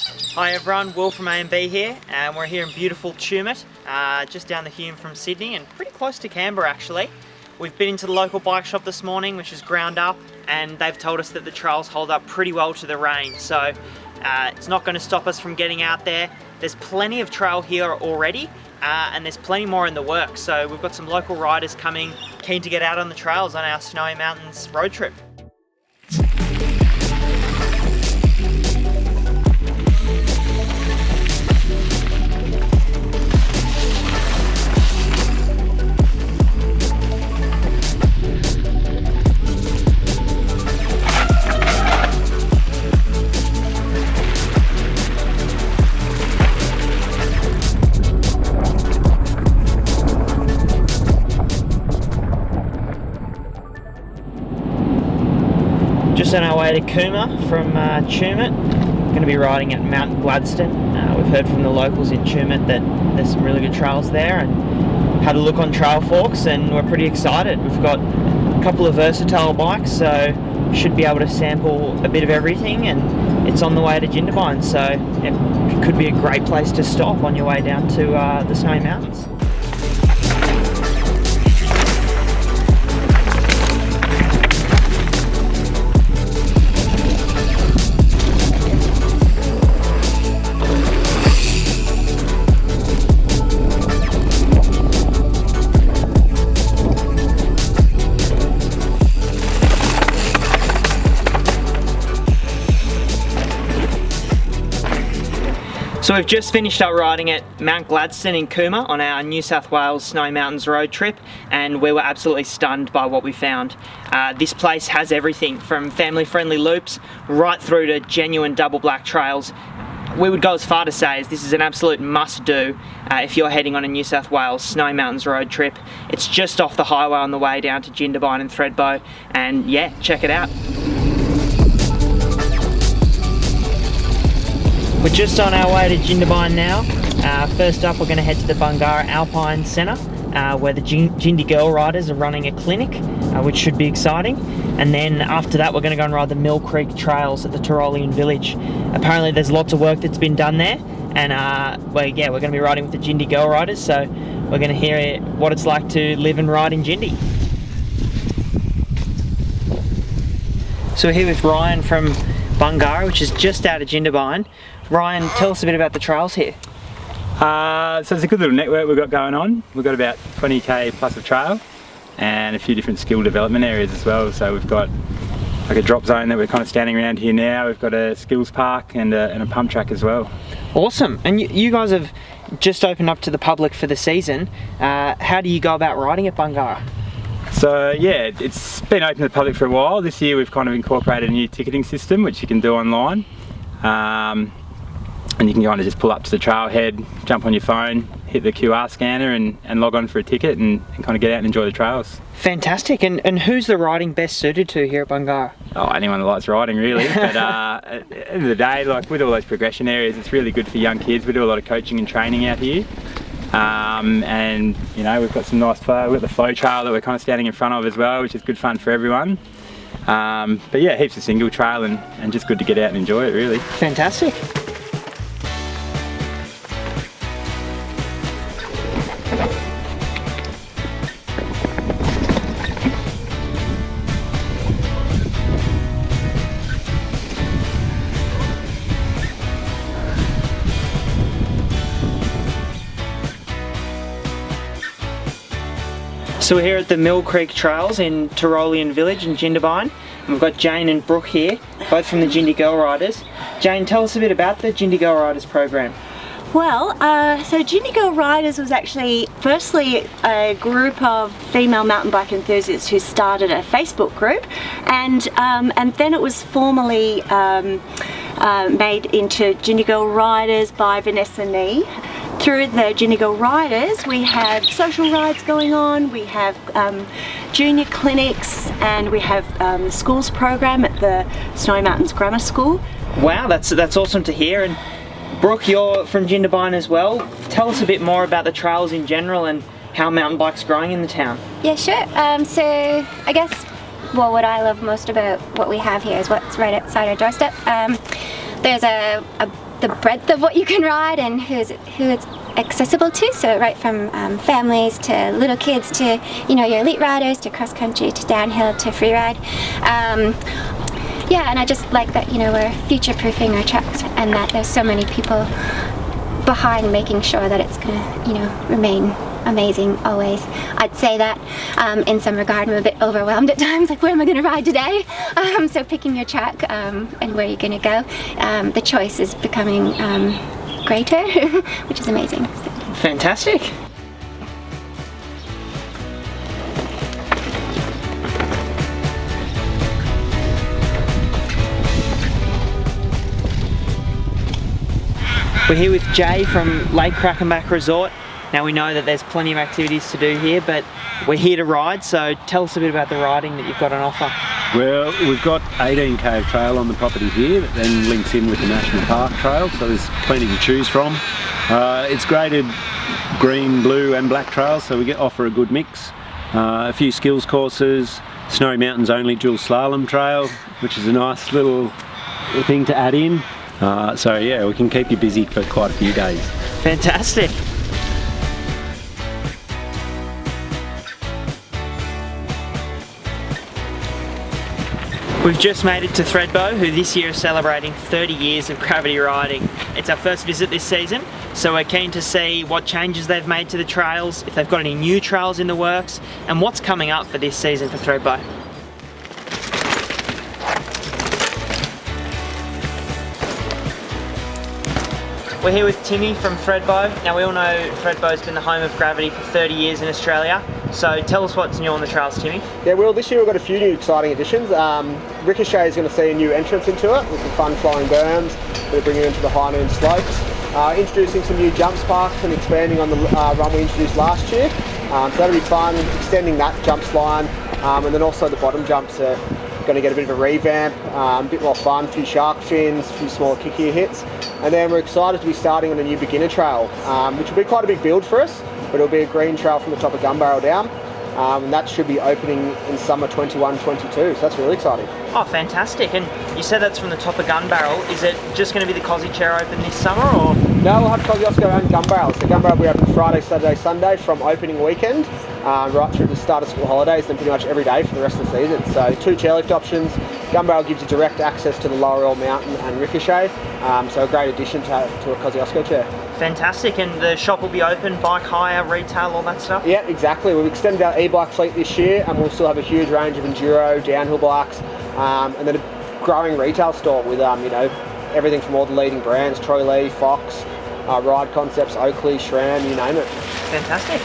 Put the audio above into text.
Hi everyone, Will from AMB here, and we're here in beautiful Tumut, just down the Hume from Sydney and pretty close to Canberra actually. We've been into the local bike shop this morning, which is ground up, and they've told us that the trails hold up pretty well to the rain, so it's not going to stop us from getting out there. There's plenty of trail here already, and there's plenty more in the works, so we've got some local riders coming, keen to get out on the trails on our Snowy Mountains road trip. Just on our way to Cooma from Tumut. Going to be riding at Mount Gladstone. We've heard from the locals in Tumut that there's some really good trails there, and had a look on Trail Forks, and we're pretty excited. We've got a couple of versatile bikes, so should be able to sample a bit of everything, and it's on the way to Jindabyne, so it could be a great place to stop on your way down to the Snowy Mountains. So we've just finished up riding at Mount Gladstone in Cooma on our New South Wales Snowy Mountains road trip, and we were absolutely stunned by what we found. This place has everything from family-friendly loops right through to genuine double black trails. We would go as far to say as this is an absolute must-do if you're heading on a New South Wales Snowy Mountains road trip. It's just off the highway on the way down to Jindabyne and Thredbo, and yeah, check it out. We're just on our way to Jindabyne now. First up, we're going to head to the Bungarra Alpine Centre, where the Jindy girl riders are running a clinic, which should be exciting. And then after that, we're going to go and ride the Mill Creek trails at the Tyrolean Village. Apparently there's lots of work that's been done there, and we're going to be riding with the Jindy girl riders, so we're going to hear what it's like to live and ride in Jindy. So we're here with Ryan from Bungarra, which is just out of Jindabyne. Ryan, tell us a bit about the trails here. So it's a good little network we've got going on. We've got about 20k plus of trail and a few different skill development areas as well. So we've got like a drop zone that we're kind of standing around here now. We've got a skills park and a pump track as well. Awesome. And you guys have just opened up to the public for the season. How do you go about riding at Bungarra? So yeah, it's been open to the public for a while. This year we've kind of incorporated a new ticketing system which you can do online. And you can kind of just pull up to the trailhead, jump on your phone, hit the QR scanner and log on for a ticket and kind of get out and enjoy the trails. Fantastic. And who's the riding best suited to here at Bungarra? Oh, anyone that likes riding really, but at the end of the day, like with all those progression areas, it's really good for young kids. We do a lot of coaching and training out here. And you know, we've got some nice flow. We've got the flow trail that we're kind of standing in front of as well, which is good fun for everyone. But yeah, heaps of single trail and just good to get out and enjoy it really. Fantastic. So we're here at the Mill Creek Trails in Tyrolean Village in Jindabyne. We've got Jane and Brooke here, both from the Jindy Girl Riders. Jane, tell us a bit about the Jindy Girl Riders program. Well, so Jindy Girl Riders was actually firstly a group of female mountain bike enthusiasts who started a Facebook group, and then it was formally made into Jindy Girl Riders by Vanessa Nee. Through the Jindy Girl Riders, we have social rides going on, we have junior clinics, and we have the schools program at the Snowy Mountains Grammar School. Wow, that's awesome to hear. And Brooke, you're from Jindabyne as well. Tell us a bit more about the trails in general and how mountain bike's growing in the town. Yeah, sure. So I guess, well, what I love most about what we have here is what's right outside our doorstep. There's a the breadth of what you can ride and who it's accessible to. So right from families to little kids to your elite riders to cross country to downhill to freeride. Yeah, and I just like that we're future-proofing our tracks and that there's so many people behind making sure that it's gonna remain amazing always. I'd say that in some regard I'm a bit overwhelmed at times, like where am I going to ride today? So picking your track and where you're going to go, the choice is becoming greater, which is amazing. Fantastic. We're here with Jay from Lake Crackenback Resort. Now we know that there's plenty of activities to do here, but we're here to ride, so tell us a bit about the riding that you've got on offer. Well, we've got 18k of trail on the property here that then links in with the National Park Trail, so there's plenty to choose from. It's graded green, blue and black trails, so we offer a good mix. A few skills courses, Snowy Mountains only dual slalom trail, which is a nice little thing to add in. So yeah, we can keep you busy for quite a few days. Fantastic. We've just made it to Thredbo, who this year is celebrating 30 years of gravity riding. It's our first visit this season, so we're keen to see what changes they've made to the trails, if they've got any new trails in the works, and what's coming up for this season for Thredbo. We're here with Timmy from Thredbo. Now we all know Thredbo's been the home of gravity for 30 years in Australia, so tell us what's new on the trails, Timmy. Yeah, well, this year we've got a few new exciting additions. Ricochet is going to see a new entrance into it with some fun flowing berms. We're bringing it into the high noon slopes. Introducing some new jump sparks and expanding on the run we introduced last year. So that'll be fun, extending that jumps line, and then also the bottom jumps are going to get a bit of a revamp, a bit more fun, a few shark fins, a few smaller kickier hits. And then we're excited to be starting on a new beginner trail, which will be quite a big build for us, but it'll be a green trail from the top of Bungarra down. And that should be opening in summer 21-22, so that's really exciting. Oh, fantastic. And you said that's from the top of Gun Barrel. Is it just going to be the Cosy Chair open this summer, or? No, we'll have Kosciuszko and Gun Barrel. So Gun Barrel will be open Friday, Saturday, Sunday from opening weekend, right through the start of school holidays, and pretty much every day for the rest of the season. So 2 chairlift options. Gun Barrel gives you direct access to the Lower Earl Mountain and Ricochet, so a great addition to a Kosciuszko chair. Fantastic. And the shop will be open, bike hire, retail, all that stuff? Yeah, exactly. We've extended our e-bike fleet this year, and we'll still have a huge range of enduro, downhill bikes, and then a growing retail store with everything from all the leading brands, Troy Lee, Fox, Ride Concepts, Oakley, SRAM, you name it. Fantastic.